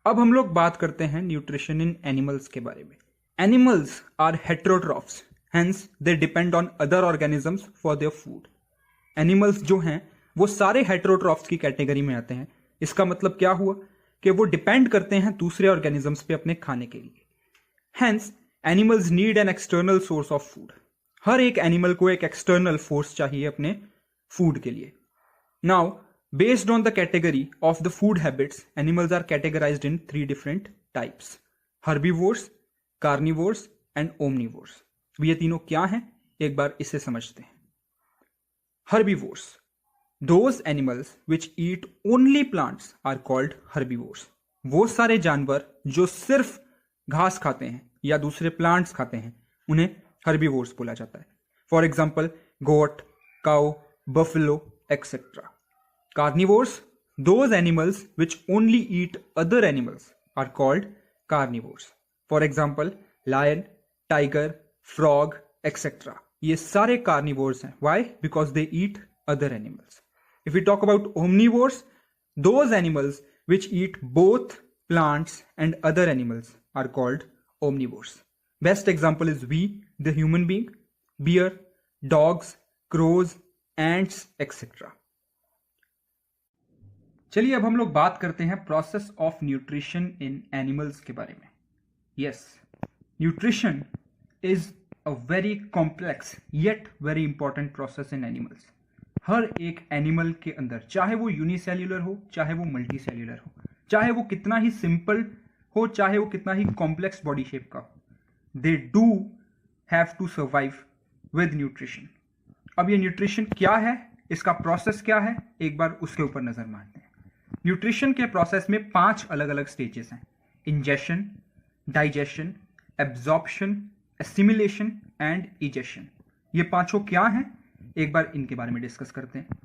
अब हम लोग बात करते हैं न्यूट्रिशन इन एनिमल्स के बारे में। Animals are heterotrophs, hence they depend on other organisms for their food. Animals जो हैं वो सारे हेटेरोट्रॉफ्स की कैटेगरी में आते हैं। इसका मतलब क्या हुआ कि वो डिपेंड करते हैं दूसरे ऑर्गेनिजम्स पे अपने खाने के लिए। Hence animals need an external source of food. हर एक एनिमल को एक एक्सटर्नल फोर्स चाहिए अपने फूड के लिए। Now based on the category of the food habits, animals are categorized in 3 different types: herbivores, carnivores and omnivores. अब ये तीनों क्या हैं, एक बार इसे समझते हैं। Herbivores, those animals which eat only plants are called herbivores. वो सारे जानवर जो सिर्फ घास खाते हैं या दूसरे प्लांट्स खाते हैं उन्हें herbivores बोला जाता है। For example goat, cow, buffalo, etc. Carnivores, those animals which only eat other animals are called carnivores. For example, lion, tiger, frog, etc. ये सारे carnivores हैं. Why? Because they eat other animals. If we talk about omnivores, those animals which eat both plants and other animals are called omnivores. Best example is we, the human being, bear, dogs, crows, ants, etc. चलिए अब हम लोग बात करते हैं process of nutrition in animals के बारे में। Yes, nutrition is a very complex yet very important process in animals. हर एक एनिमल के अंदर, चाहे वो यूनिसेल्युलर हो चाहे वो मल्टीसेल्युलर हो, चाहे वो कितना ही सिंपल हो चाहे वो कितना ही कॉम्प्लेक्स बॉडी शेप का हो, they do have to survive with nutrition. अब ये न्यूट्रिशन क्या है, इसका प्रोसेस क्या है, एक बार उसके ऊपर नजर मारते हैं। न्यूट्रिशन के प्रोसेस में 5 अलग अलग स्टेजेस हैं: ingestion, digestion, absorption, assimilation and egestion. ये पांचों क्या हैं, एक बार इनके बारे में डिस्कस करते हैं।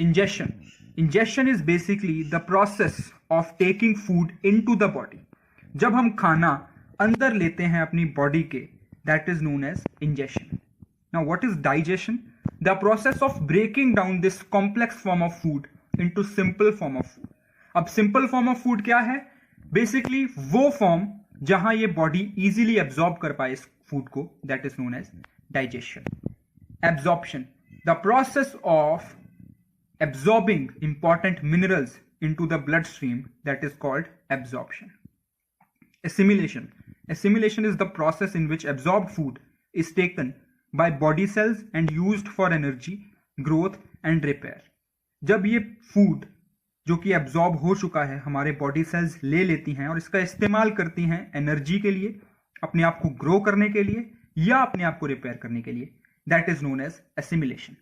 Ingestion, ingestion is basically the process of taking food into the body. जब हम खाना अंदर लेते हैं अपनी बॉडी के, that is known as ingestion. Now what is digestion? The process of breaking down this complex form of food into simple form of food. अब simple form of food क्या है? बेसिकली वो फॉर्म जहां ये body easily absorb कर पाए इस food को, that is known as digestion. Absorption, the process of absorbing important minerals into the blood stream, that is called absorption. Assimilation, assimilation is the process in which absorbed food is taken by body cells and used for energy, growth and repair. जब ये food जो कि absorb हो चुका है हमारे body cells ले लेती हैं और इसका इस्तेमाल करती हैं एनर्जी के लिए, अपने आप को ग्रो करने के लिए या अपने आप को रिपेयर करने के लिए, that is known as assimilation.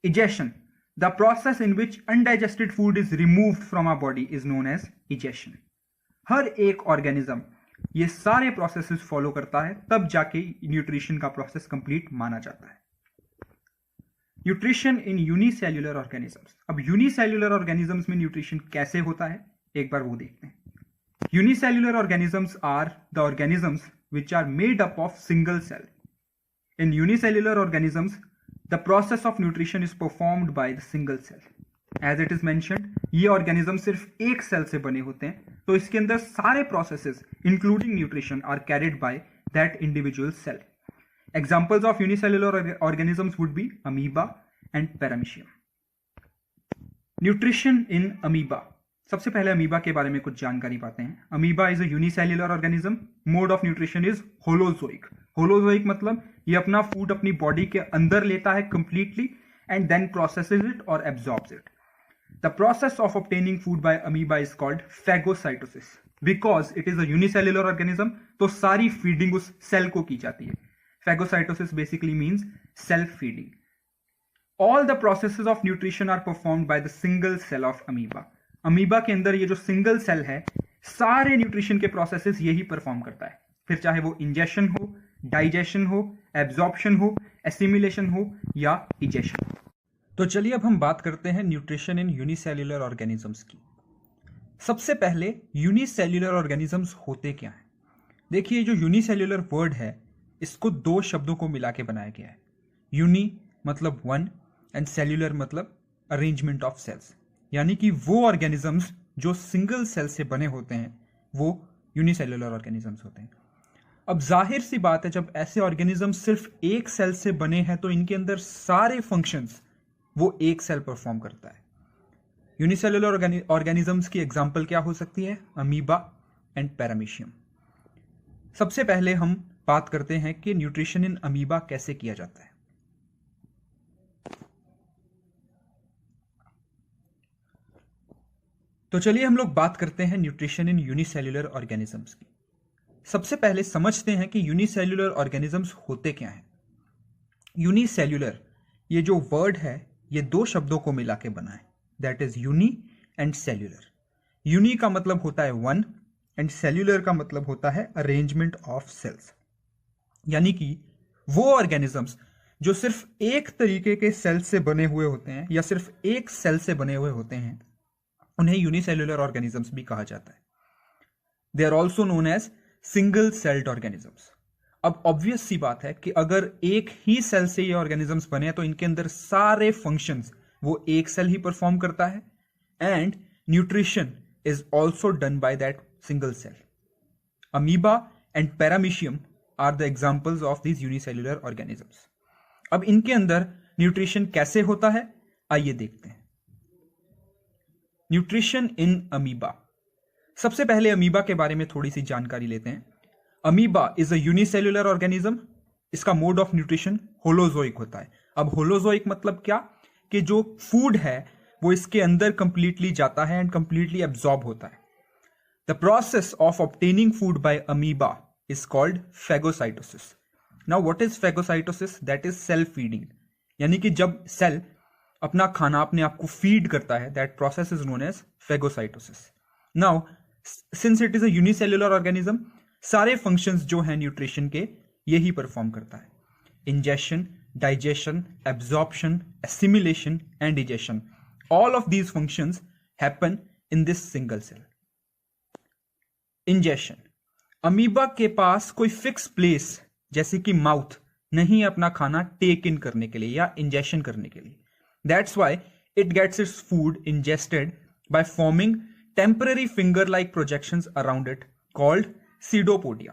Egestion, the process in which undigested food is removed from our body is known as egestion. हर एक ऑर्गेनिज्म ये सारे प्रोसेसेस फॉलो करता है, तब जाके न्यूट्रिशन का प्रोसेस कंप्लीट माना जाता है। Nutrition in unicellular organisms. अब यूनिसेल्युलर ऑर्गेनिजम्स में न्यूट्रिशन कैसे होता है, एक बार वो देखते हैं। Unicellular organisms are the organisms which are made up of single cell. In unicellular organisms the process of nutrition is performed by the single cell. As it is mentioned, ये ऑर्गेनिज्म सिर्फ एक सेल से बने होते हैं, तो इसके अंदर सारे processes including nutrition are carried by that individual cell. Examples of unicellular organisms would be amoeba and paramecium. Nutrition in amoeba. सबसे पहले अमीबा के बारे में कुछ जानकारी पाते हैं। Amoeba is a unicellular organism. Mode of nutrition is holozoic. Holozoic मतलब ये अपना फूड अपनी बॉडी के अंदर लेता है completely and then processes it और absorbs it. The process of obtaining food by amoeba is called phagocytosis. Because it is a unicellular organism, तो सारी फीडिंग उस सेल को की जाती है। Phagocytosis basically means self-feeding. All the processes of nutrition are performed by the single cell of amoeba. Amoeba के अंदर ये जो सिंगल सेल है, सारे न्यूट्रिशन के प्रोसेसेस यही परफॉर्म करता है, फिर चाहे वो इंजेशन हो, डाइजेशन हो, एब्जॉर्प्शन हो, एसिमिलेशन हो या इजेशन। तो चलिए अब हम बात करते हैं न्यूट्रिशन इन यूनिसेल्युलर ऑर्गेनिजम्स की। सबसे पहले यूनिसेल्युलर ऑर्गेनिजम्स होते क्या हैं? देखिए, जो यूनिसेल्युलर वर्ड है इसको 2 शब्दों को मिला के बनाया गया है। यूनि मतलब 1 एंड सेल्युलर मतलब अरेंजमेंट ऑफ सेल्स, यानी कि वो ऑर्गेनिजम्स जो सिंगल सेल से बने होते हैं वो यूनिसेल्युलर ऑर्गेनिजम्स होते हैं। अब जाहिर सी बात है, जब ऐसे ऑर्गेनिज्म सिर्फ एक सेल से बने हैं तो इनके अंदर सारे फंक्शंस वो एक सेल परफॉर्म करता है। यूनिसेल्युलर ऑर्गेनिजम्स की एग्जांपल क्या हो सकती है? Amoeba and paramecium. सबसे पहले हम बात करते हैं कि न्यूट्रिशन इन अमीबा कैसे किया जाता है। तो चलिए हम लोग बात करते हैं न्यूट्रिशन इन यूनिसेल्युलर ऑर्गेनिजम्स की। सबसे पहले समझते हैं कि यूनिसेल्युलर ऑर्गेनिजम्स होते क्या हैं। यूनिसेल्युलर, ये जो वर्ड है ये दो शब्दों को मिला के बना है, that is uni and cellular. Uni का मतलब होता है वन एंड सेल्युलर का मतलब होता है अरेंजमेंट ऑफ सेल्स। यानी कि वो ऑर्गेनिजम्स जो सिर्फ एक तरीके के सेल से बने हुए होते हैं या सिर्फ एक सेल से बने हुए होते हैं, उन्हें यूनिसेल्युलर ऑर्गेनिजम्स भी कहा जाता है। They are also known as single celled organisms. अब ऑब्वियस सी बात है कि अगर एक ही सेल से ये ऑर्गेनिजम्स बने हैं तो इनके अंदर सारे फंक्शंस वो एक सेल ही परफॉर्म करता है, and nutrition is also done by that single cell. Amoeba and paramecium are the examples of this unicellular organisms. अब इनके अंदर न्यूट्रिशन कैसे होता है, आइए देखते हैं। Nutrition in amoeba. सबसे पहले अमीबा के बारे में थोड़ी सी जानकारी लेते हैं। Amoeba is a unicellular organism. इसका मोड ऑफ न्यूट्रिशन होलोजोइक होता है। अब होलोजोइक मतलब क्या, कि जो फूड है वो इसके अंदर कंप्लीटली जाता है एंड कंप्लीटली एब्जॉर्ब होता है। The process of obtaining food by amoeba is called phagocytosis. Now what is phagocytosis? That is self feeding. यानी कि जब सेल अपना खाना अपने आप को फीड करता है, that process is known as phagocytosis. Now since it is a unicellular organism, सारे फंक्शंस जो हैं न्यूट्रिशन के यही परफॉर्म करता है। Ingestion, digestion, absorption, assimilation and digestion, all of these functions happen in this single cell. Ingestion, amoeba के पास कोई फिक्स प्लेस जैसे कि माउथ नहीं है अपना खाना टेक इन करने के लिए या इंजेशन करने के लिए। That's why it gets its food ingested by forming temporary finger-like projections around it called pseudopodia.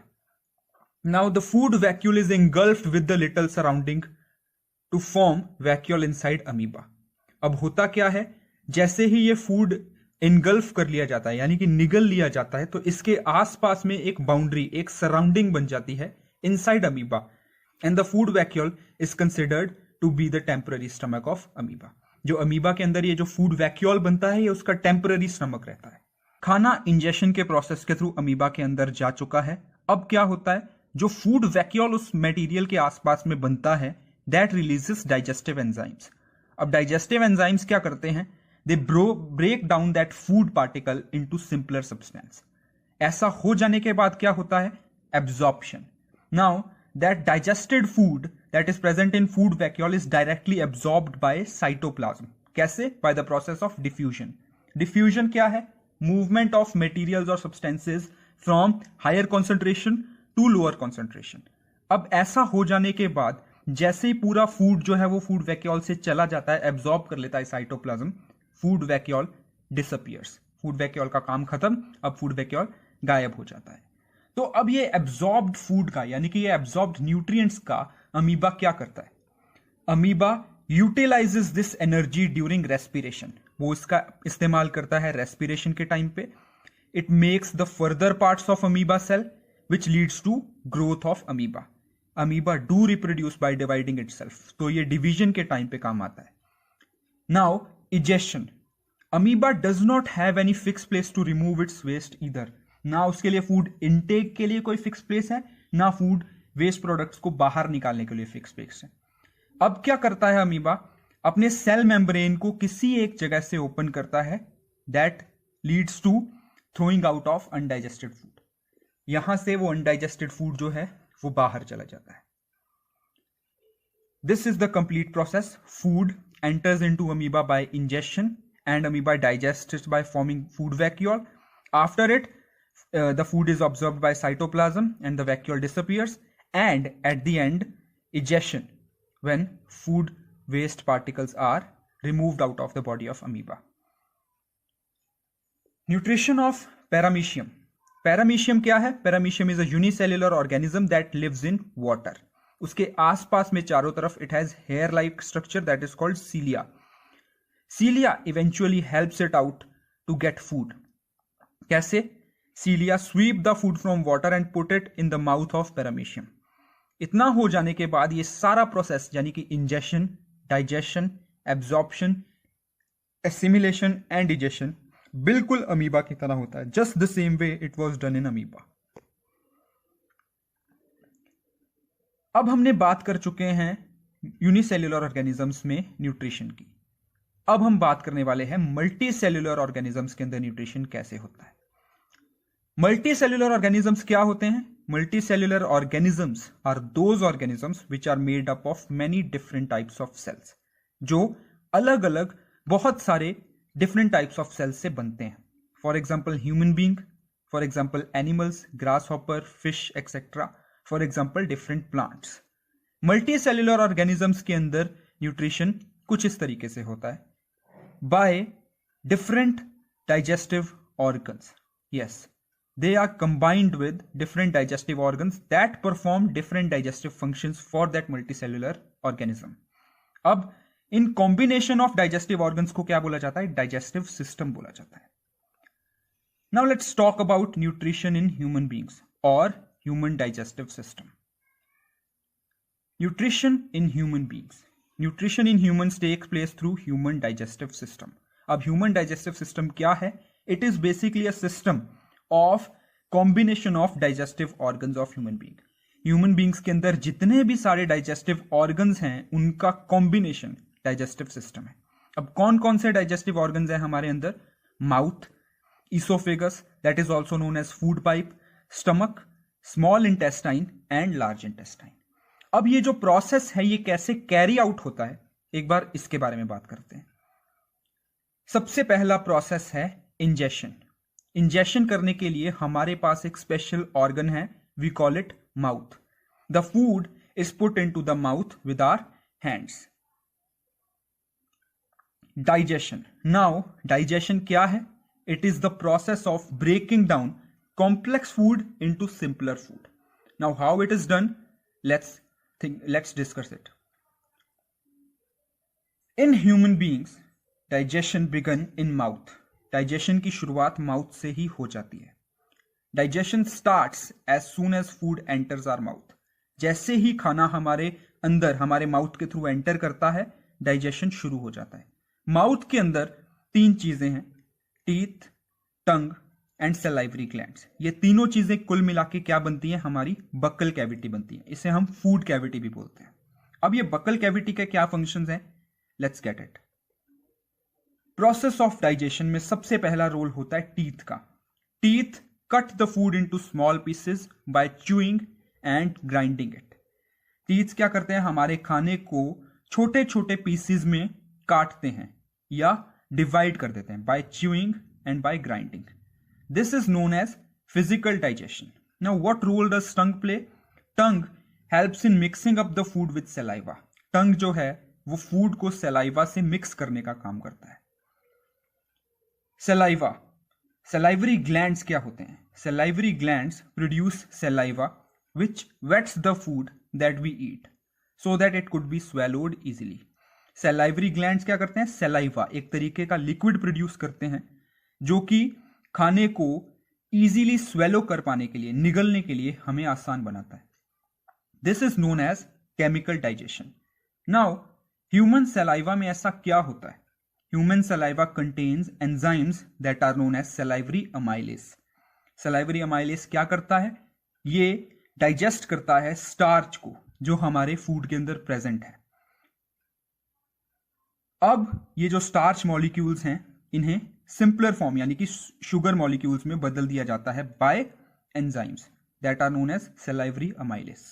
Now the food vacuole is engulfed with the little surrounding to form vacuole inside amoeba. अब होता क्या है, जैसे ही ये food engulf कर लिया जाता है यानी कि निगल लिया जाता है, तो इसके आसपास में एक बाउंड्री, एक सराउंडिंग बन जाती है inside amoeba, and the food vacuole is considered to be the temporary stomach of amoeba. जो अमीबा के अंदर ये जो फूड वैक्यूल बनता है ये उसका टेम्पररी स्टमक रहता है। खाना इंजेशन के प्रोसेस के थ्रू अमीबा के अंदर जा चुका है। अब क्या होता है, जो फूड वैक्यूल उस मटेरियल के आसपास में बनता है, दैट रिलीजेस डाइजेस्टिव एंजाइम्स। अब डाइजेस्टिव एंजाइम्स क्या करते हैं, they break down that food particle into simpler substance. ऐसा हो जाने के बाद क्या होता है, absorption. Now that digested food that is present in food vacuole is directly absorbed by cytoplasm. कैसे? By the process of diffusion. Diffusion क्या है? Movement of materials or substances from higher concentration to lower concentration. अब ऐसा हो जाने के बाद जैसे ही पूरा फूड जो है वो फूड वैक्यूल से चला जाता है, एब्जॉर्ब कर लेता है cytoplasm, food vacuole disappears. Food vacuole का काम खत्म, अब फूड वैक्यूल गायब हो जाता है। तो अब ये एब्जॉर्ब्ड फूड का यानी कि ये एब्जॉर्ब्ड न्यूट्रिएंट्स का अमीबा क्या करता है, amoeba utilizes this energy during respiration. वो इसका इस्तेमाल करता है रेस्पिरेशन के टाइम पे। It makes the further parts of amoeba cell which leads to growth of amoeba. Amoeba do reproduce by dividing itself, तो ये डिवीजन के टाइम पे काम आता है। Now egestion, amoeba does not have any fix place to remove its waste either. ना उसके लिए फूड इनटेक के लिए कोई फिक्स प्लेस है, ना फूड वेस्ट प्रोडक्ट्स को बाहर निकालने के लिए फिक्स प्लेस है। अब क्या करता है अमीबा, अपने सेल मेम्ब्रेन को किसी एक जगह से ओपन करता है, that leads to throwing out of undigested food. यहां से वो अनडाइजेस्टेड फूड जो है वो बाहर चला जाता है। This is the complete process. Food enters into amoeba by ingestion and amoeba digests by forming food vacuole. After it the food is absorbed by cytoplasm and the vacuole disappears, and at the end egestion, when food waste particles are removed out of the body of amoeba. Nutrition of paramecium. Paramecium क्या है? Paramecium is a unicellular organism that lives in water. उसके आसपास में चारों तरफ it has hair like structure that is called cilia. Cilia eventually helps it out to get food. कैसे? Cilia sweep the food from water and put it in the mouth of paramecium. इतना हो जाने के बाद ये सारा process यानी कि ingestion, digestion, absorption, assimilation and digestion बिल्कुल अमीबा की तरह होता है, just the same way it was done in amoeba. अब हमने बात कर चुके हैं यूनिसेल्युलर ऑर्गेनिजम्स में न्यूट्रिशन की। अब हम बात करने वाले हैं मल्टी सेल्युलर ऑर्गेनिजम्स के अंदर न्यूट्रिशन कैसे होता है। मल्टी सेल्युलर ऑर्गेनिजम्स क्या होते हैं? Multicellular organisms are those organisms which are made up of many different types of cells, जो अलग अलग बहुत सारे डिफरेंट टाइप्स ऑफ सेल्स से बनते हैं। For example human being, for example animals, grass hopper, fish etcetera, for example different plants. Multi cellular organisms के अंदर न्यूट्रिशन कुछ इस तरीके से होता है, by different digestive organs. Yes, they are combined with different digestive organs that perform different digestive functions for that multicellular organism. अब in combination of digestive organs को क्या बोला जाता है? डाइजेस्टिव सिस्टम बोला जाता है। Now let's talk about nutrition in human beings और human digestive system. Nutrition in human beings, nutrition in humans takes place through human digestive system. अब ह्यूमन डाइजेस्टिव सिस्टम क्या है? It is basically a system of combination of digestive organs of human being. Human beings के अंदर जितने भी सारे digestive organs हैं उनका कॉम्बिनेशन डाइजेस्टिव सिस्टम है। अब कौन कौन से डाइजेस्टिव ऑर्गन्स हैं हमारे अंदर? Mouth, oesophagus that is also known as food pipe, stomach, small intestine and large intestine. अब ये जो प्रोसेस है ये कैसे कैरी आउट होता है, एक बार इसके बारे में बात करते हैं। सबसे पहला प्रोसेस है इंजेशन। इंजेशन करने के लिए हमारे पास एक स्पेशल ऑर्गन है, we call it mouth. The food is put into the mouth with our hands. Digestion, now digestion क्या है? It is the process of breaking down complex food into simpler food. Now how it is done, let's discuss it. In human beings, digestion began in mouth. Digestion की शुरुआत mouth से ही हो जाती है। Digestion starts as soon as food enters our mouth. जैसे ही खाना हमारे अंदर हमारे माउथ के थ्रू एंटर करता है, डाइजेशन शुरू हो जाता है। माउथ के अंदर तीन चीजें हैं, teeth, tongue and salivary glands. ये तीनों चीजें कुल मिला के क्या बनती हैं? हमारी बक्कल कैविटी बनती है। इसे हम फूड कैविटी भी बोलते हैं। अब ये बक्कल कैविटी के क्या फंक्शंस हैं? Let's get it. Process of digestion में सबसे पहला रोल होता है टीथ का। Teeth cut the food into small pieces by chewing and grinding it. Teeth क्या करते हैं? हमारे खाने को छोटे छोटे पीसेस में काटते हैं या डिवाइड कर देते हैं by chewing and by grinding. This is known as physical digestion. Now what role does tongue play? Tongue helps in mixing up the food with saliva. Tongue जो है वो फूड को सलाइवा से मिक्स करने का काम करता है। सलाइवा, सलाइवरी ग्लैंड्स क्या होते हैं? Salivary glands produce saliva which wets the food that we eat so that it could be swallowed easily. Salivary glands क्या करते हैं? सलाइवा, एक तरीके का लिक्विड प्रोड्यूस करते हैं जो कि खाने को इजीली स्वेलो कर पाने के लिए, निगलने के लिए हमें आसान बनाता है। This is known as chemical digestion. Now human saliva में ऐसा क्या होता है? Human saliva contains enzymes that are known as salivary amylase. Salivary amylase क्या करता है? ये डाइजेस्ट करता है स्टार्च को जो हमारे फूड के अंदर प्रेजेंट है। अब ये जो स्टार्च मॉलिक्यूल्स हैं इन्हें सिंपलर फॉर्म यानी कि शुगर मॉलिक्यूल्स में बदल दिया जाता है by enzymes that are known as salivary amylase.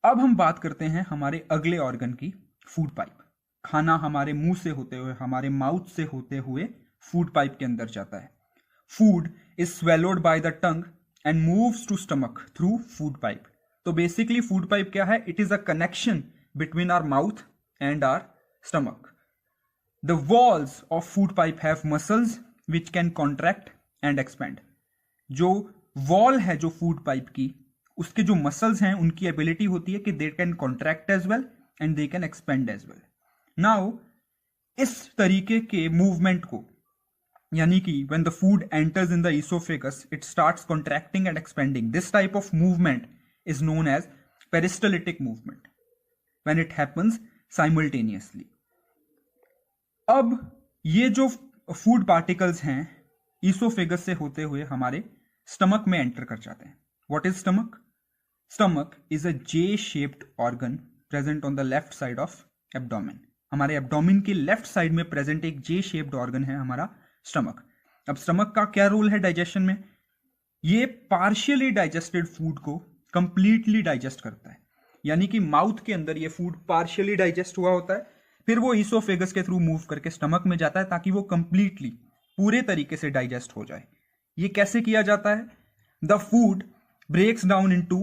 अब हम बात करते हैं हमारे अगले ऑर्गन की, फूड पाइप। खाना हमारे मुंह से होते हुए, हमारे माउथ से होते हुए फूड पाइप के अंदर जाता है। Food is swallowed by the tongue and moves to stomach through food pipe. तो बेसिकली फूड पाइप क्या है? It is a connection between our mouth and our stomach. The walls of food pipe have muscles which can contract and expand. जो wall है जो food pipe की, उसके जो muscles हैं उनकी एबिलिटी होती है कि they can contract as well and they can expand as well. Now इस तरीके के मूवमेंट को, यानी कि when the food enters in the esophagus it starts contracting and expanding, this type of movement is known as peristaltic movement when it happens simultaneously। अब ये जो food particles हैं ईसोफेगस से होते हुए हमारे स्टमक में एंटर कर जाते हैं। What is stomach? Stomach is a J shaped organ present on the left side of abdomen. हमारे एब्डोमेन के लेफ्ट साइड में प्रेजेंट एक जे शेप्ड ऑर्गन है हमारा स्टमक। अब स्टमक का क्या रोल है डाइजेशन में? ये पार्शियली डाइजेस्टेड फूड को कंप्लीटली डाइजेस्ट करता है, यानी कि माउथ के अंदर ये फूड पार्शियली डाइजेस्ट हुआ होता है, फिर वो ईसोफेगस के थ्रू मूव करके स्टमक में जाता है ताकि वो कंप्लीटली पूरे तरीके से डाइजेस्ट हो जाए। ये कैसे किया जाता है? The food breaks down into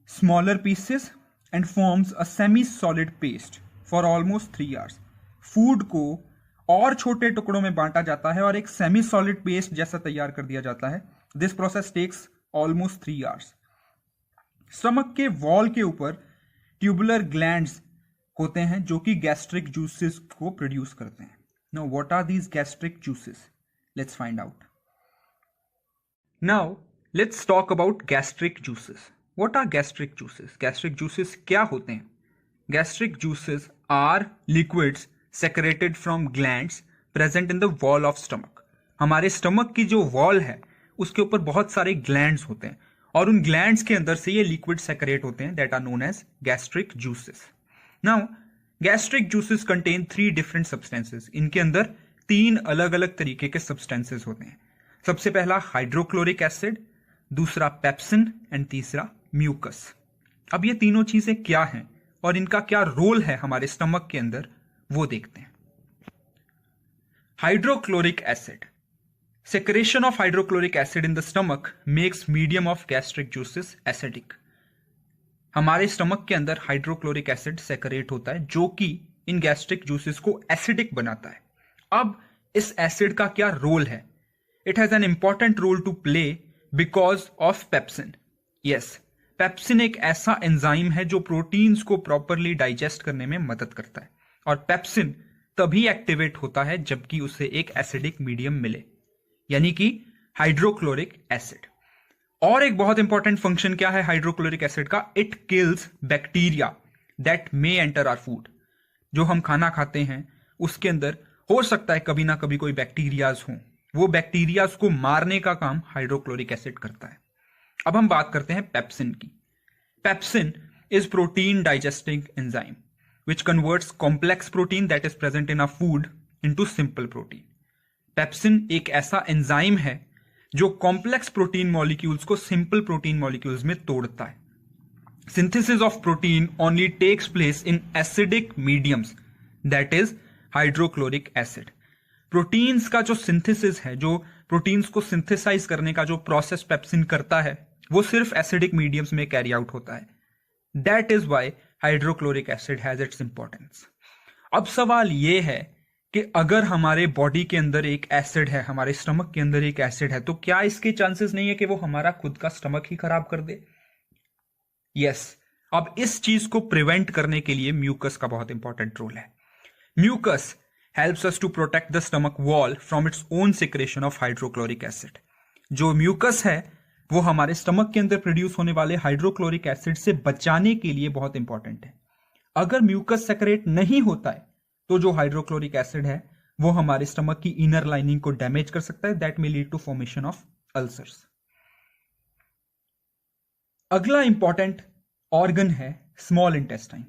smaller pieces and forms a semi solid paste for almost 3 hours. Food को और छोटे टुकड़ों में बांटा जाता है और एक सेमी सॉलिड पेस्ट जैसा तैयार कर दिया जाता है। This process takes almost 3 hours. Stomach के वॉल के ऊपर ट्यूबुलर ग्लैंड्स होते हैं जो कि गैस्ट्रिक जूसेस को प्रोड्यूस करते हैं। Now what are these gastric juices? Let's find out. Now let's talk about gastric juices. What are gastric juices? Gastric juices क्या होते हैं? Gastric juices are liquids secreted from glands present in the wall of stomach. हमारे stomach की जो wall है उसके ऊपर बहुत सारे ग्लैंड्स होते हैं और उन ग्लैंड्स के अंदर से ये लिक्विड सेक्रेट होते हैं, that are known as gastric juices. Now gastric juices contain 3 different substances. इनके अंदर 3 अलग अलग तरीके के सब्सटेंसेस होते हैं। सबसे पहला हाइड्रोक्लोरिक एसिड, दूसरा पेप्सिन एंड तीसरा म्यूकस। अब ये तीनों चीजें क्या हैं और इनका क्या रोल है हमारे स्टमक के अंदर, वो देखते हैं। Hydrochloric acid. Secretion of hydrochloric acid in the stomach makes medium of gastric juices acidic. हमारे स्टमक के अंदर हाइड्रोक्लोरिक एसिड सेक्रेट होता है जो कि इन गैस्ट्रिक जूसेस को एसिडिक बनाता है। अब इस एसिड का क्या रोल है? It has an important role to play because of pepsin. Yes, pepsin एक ऐसा एंजाइम है जो प्रोटीन्स को प्रॉपरली डाइजेस्ट करने में मदद करता है और पेप्सिन तभी एक्टिवेट होता है जबकि उसे एक एसिडिक मीडियम मिले, यानी कि हाइड्रोक्लोरिक एसिड। और एक बहुत इंपॉर्टेंट फंक्शन क्या है हाइड्रोक्लोरिक एसिड का? It kills bacteria that may enter our food. जो हम खाना खाते हैं उसके अंदर हो सकता है कभी ना कभी कोई बैक्टीरियाज हो, वो बैक्टीरियाज को मारने का काम हाइड्रोक्लोरिक एसिड करता है। अब हम बात करते हैं पेप्सिन की। Pepsin is protein digesting enzyme which converts complex protein that is present in our food into simple protein। Pepsin एक ऐसा एंजाइम है जो कॉम्प्लेक्स प्रोटीन मॉलिक्यूल्स को सिंपल प्रोटीन मॉलिक्यूल्स में तोड़ता है। Synthesis of protein only takes place in acidic mediums, that is hydrochloric acid. Proteins का जो सिंथेसिस है, जो प्रोटीन्स को सिंथेसाइज करने का जो प्रोसेस पेप्सिन करता है, वो सिर्फ एसिडिक मीडियम्स में कैरी आउट होता है। That is why hydrochloric acid has its importance. अब सवाल यह है कि अगर हमारे बॉडी के अंदर एक एसिड है, हमारे स्टमक के अंदर एक एसिड है, तो क्या इसके चांसेस नहीं है कि वो हमारा खुद का स्टमक ही खराब कर दे? यस। अब इस चीज को प्रिवेंट करने के लिए म्यूकस का बहुत इंपॉर्टेंट रोल है। Mucus helps us to protect the stomach wall from its own secretion of hydrochloric acid। जो म्यूकस है वो हमारे स्टमक के अंदर प्रोड्यूस होने वाले हाइड्रोक्लोरिक एसिड से बचाने के लिए बहुत इंपॉर्टेंट है। अगर म्यूकस सेक्रेट नहीं होता है तो जो हाइड्रोक्लोरिक एसिड है वो हमारे स्टमक की इनर लाइनिंग को डैमेज कर सकता है, that may lead to formation of ulcers. अगला इंपॉर्टेंट ऑर्गन है स्मॉल इंटेस्टाइन।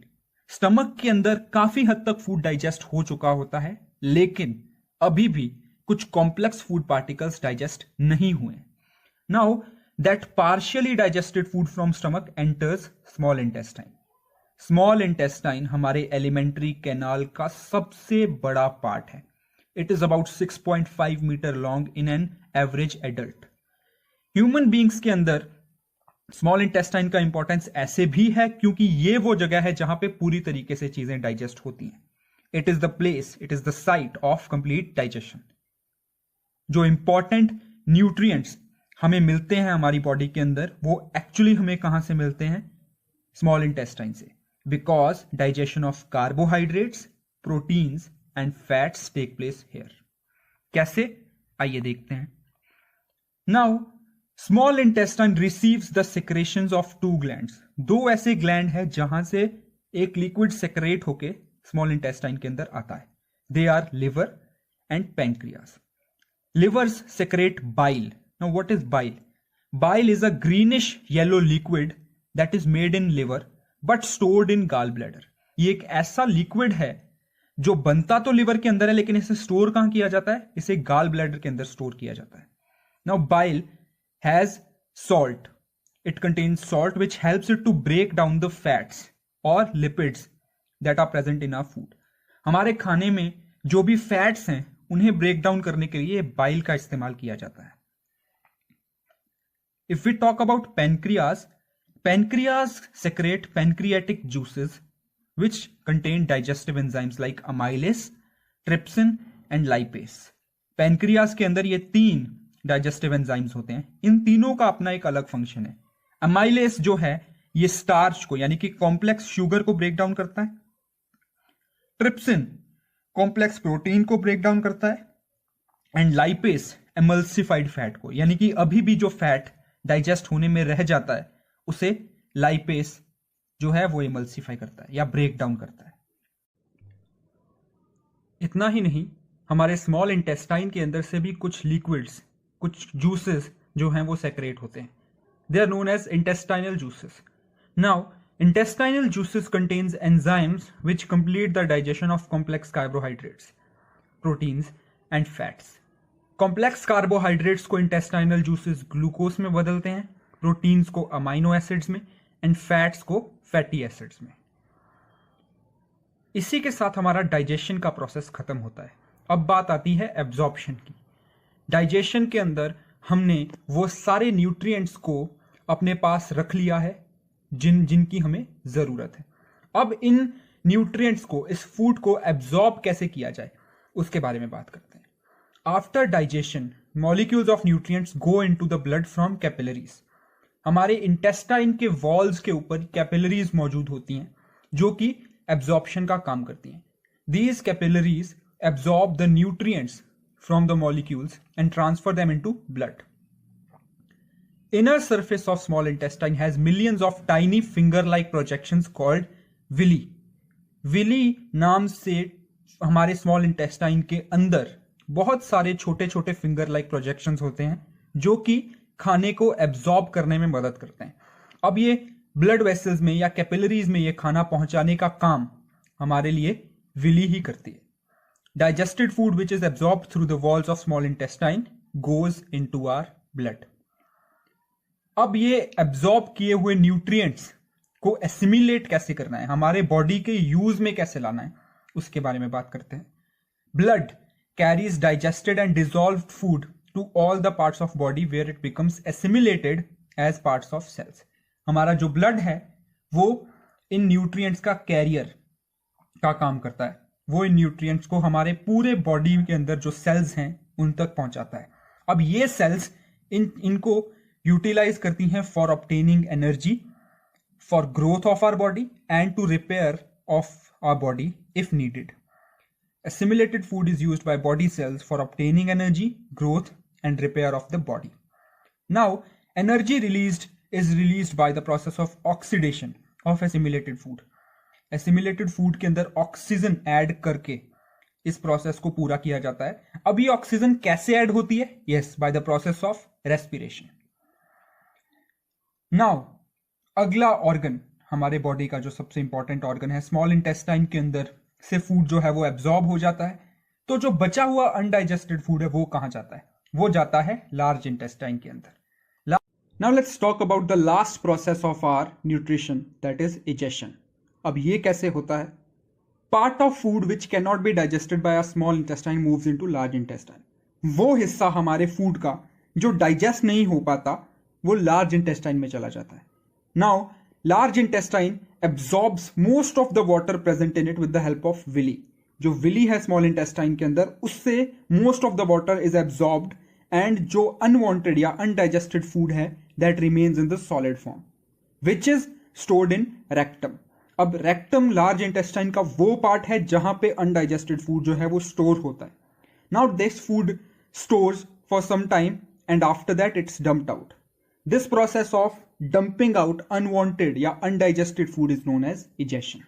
स्टमक के अंदर काफी हद तक फूड डाइजेस्ट हो चुका होता है, लेकिन अभी भी कुछ कॉम्प्लेक्स फूड पार्टिकल्स डाइजेस्ट नहीं हुए। Now that partially digested food from stomach enters small intestine. Small intestine हमारे एलिमेंट्री कैनाल का सबसे बड़ा पार्ट है। It is about 6.5 metre long in an average adult. Human beings के अंदर स्मॉल इंटेस्टाइन का इंपॉर्टेंस ऐसे भी है क्योंकि ये वो जगह है जहां पे पूरी तरीके से चीजें डाइजेस्ट होती हैं। It is the place, it is the site of complete digestion. जो इंपॉर्टेंट न्यूट्रिएंट्स हमें मिलते हैं हमारी बॉडी के अंदर, वो एक्चुअली हमें कहां से मिलते हैं? स्मॉल इंटेस्टाइन से, because digestion of carbohydrates, proteins and fats take place here. कैसे? आइए देखते हैं। Now small intestine receives the secretions of two glands. दो ऐसे ग्लैंड है जहां से एक लिक्विड सेक्रेट होके स्मॉल इंटेस्टाइन के अंदर आता है। They are liver and pancreas. livers secrete bile. Now what is bile? Bile is a greenish yellow liquid that is made in liver but stored in gallbladder. ये एक ऐसा liquid है जो बनता तो लिवर के अंदर है, लेकिन इसे स्टोर कहां किया जाता है? इसे गाल ब्लैडर के अंदर स्टोर किया जाता है। Now bile has salt. It contains salt which helps it to break down the fats or lipids that are present in our food. हमारे खाने में जो भी फैट्स हैं उन्हें ब्रेक डाउन करने के लिए बाइल का इस्तेमाल किया जाता है। If we talk about pancreas, pancreas secrete pancreatic juices which contain digestive enzymes like amylase, trypsin and lipase. Pancreas के अंदर ये 3 डाइजेस्टिव एंजाइम्स होते हैं। इन तीनों का अपना एक अलग फंक्शन है। अमाइलेस जो है ये स्टार्च को यानी कि कॉम्प्लेक्स शुगर को ब्रेक डाउन करता है। ट्रिप्सिन कॉम्प्लेक्स प्रोटीन को ब्रेक डाउन करता है। एंड लाइपेस एमल्सिफाइड फैट को, यानी कि अभी भी जो फैट डाइजेस्ट होने में रह जाता है उसे लाइपेस जो है वो एमल्सिफाई करता है या ब्रेक डाउन करता है। इतना ही नहीं, हमारे स्मॉल इंटेस्टाइन के अंदर से भी कुछ लिक्विड्स, कुछ जूसेस जो हैं वो सेक्रेट होते हैं। They are known as intestinal juices. Now intestinal juices contains enzymes which complete the digestion of complex carbohydrates, proteins and fats. Complex carbohydrates को intestinal juices ग्लूकोज में बदलते हैं, प्रोटीन्स को अमाइनो एसिड्स में एंड फैट्स को fatty acids में। इसी के साथ हमारा डाइजेशन का प्रोसेस खत्म होता है। अब बात आती है एब्जॉर्प्शन की। डाइजेशन के अंदर हमने वो सारे न्यूट्रिएंट्स को अपने पास रख लिया है जिनकी हमें जरूरत है। अब इन न्यूट्रिएंट्स को, इस फूड को एब्जॉर्ब कैसे किया जाए उसके बारे में बात करते हैं। After digestion molecules of nutrients go into the blood from capillaries. हमारे इंटेस्टाइन के वॉल्स के ऊपर कैपिलरीज मौजूद होती हैं जो कि एब्जॉर्प्शन का काम करती हैं। These capillaries absorb the nutrients from the molecules and transfer them into blood. Inner surface of small intestine has millions of tiny finger-like projections called villi. Villi नाम से हमारे small intestine के अंदर बहुत सारे छोटे छोटे finger-like projections होते हैं जो कि खाने को absorb करने में मदद करते हैं। अब ये blood vessels में या capillaries में ये खाना पहुंचाने का काम हमारे लिए villi ही करती है। Digested food which is absorbed through the walls of small intestine goes into our blood. अब ये एब्जॉर्ब किए हुए न्यूट्रिएंट्स को एसिमिलेट कैसे करना है, हमारे बॉडी के यूज में कैसे लाना है, उसके बारे में बात करते हैं। Blood carries digested and dissolved food to all the parts of body where it becomes assimilated as parts of cells. हमारा जो ब्लड है वो इन न्यूट्रिएंट्स का कैरियर का काम करता है। वो इन न्यूट्रिएंट्स को हमारे पूरे बॉडी के अंदर जो सेल्स हैं उन तक पहुंचाता है। अब ये सेल्स इनको यूटिलाइज करती हैं for obtaining energy, for growth of our body and to repair of our body if needed. Assimilated food is used by body cells for obtaining energy, growth and repair of the body. Now, energy is released by the process of oxidation of assimilated food. Assimilated food के अंदर oxygen add करके इस process को पूरा किया जाता है। अब ये ऑक्सीजन कैसे ऐड होती है? Yes, by the process of respiration. Now अगला ऑर्गन, हमारे बॉडी का जो सबसे इंपॉर्टेंट ऑर्गन है, स्मॉल इंटेस्टाइन के अंदर से फूड जो है वो एब्जॉर्ब हो जाता है। तो जो बचा हुआ अनडाइजेस्टेड फूड है वो कहां जाता है? वो जाता है लार्ज इंटेस्टाइन के अंदर। Now let's talk about the last process of our nutrition, that is egestion. अब ये कैसे होता है? Part of food which can not be digested by a small intestine moves into large intestine. वो हिस्सा हमारे फूड का जो डाइजेस्ट नहीं हो पाता वो लार्ज इंटेस्टाइन में चला जाता है। Now large intestine absorbs most of the water present in it with the help of villi. जो villi है स्मॉल इंटेस्टाइन के अंदर, उससे most of the water is absorbed and जो अनवांटेड या अनडाइजेस्टेड फूड है that remains in the solid form which is stored in rectum. अब rectum large intestine का वो पार्ट है जहां पे अनडाइजेस्टेड फूड जो है वो स्टोर होता है. Now this food stores for some time and after that it's dumped out. This process of dumping out unwanted या undigested food is known as egestion.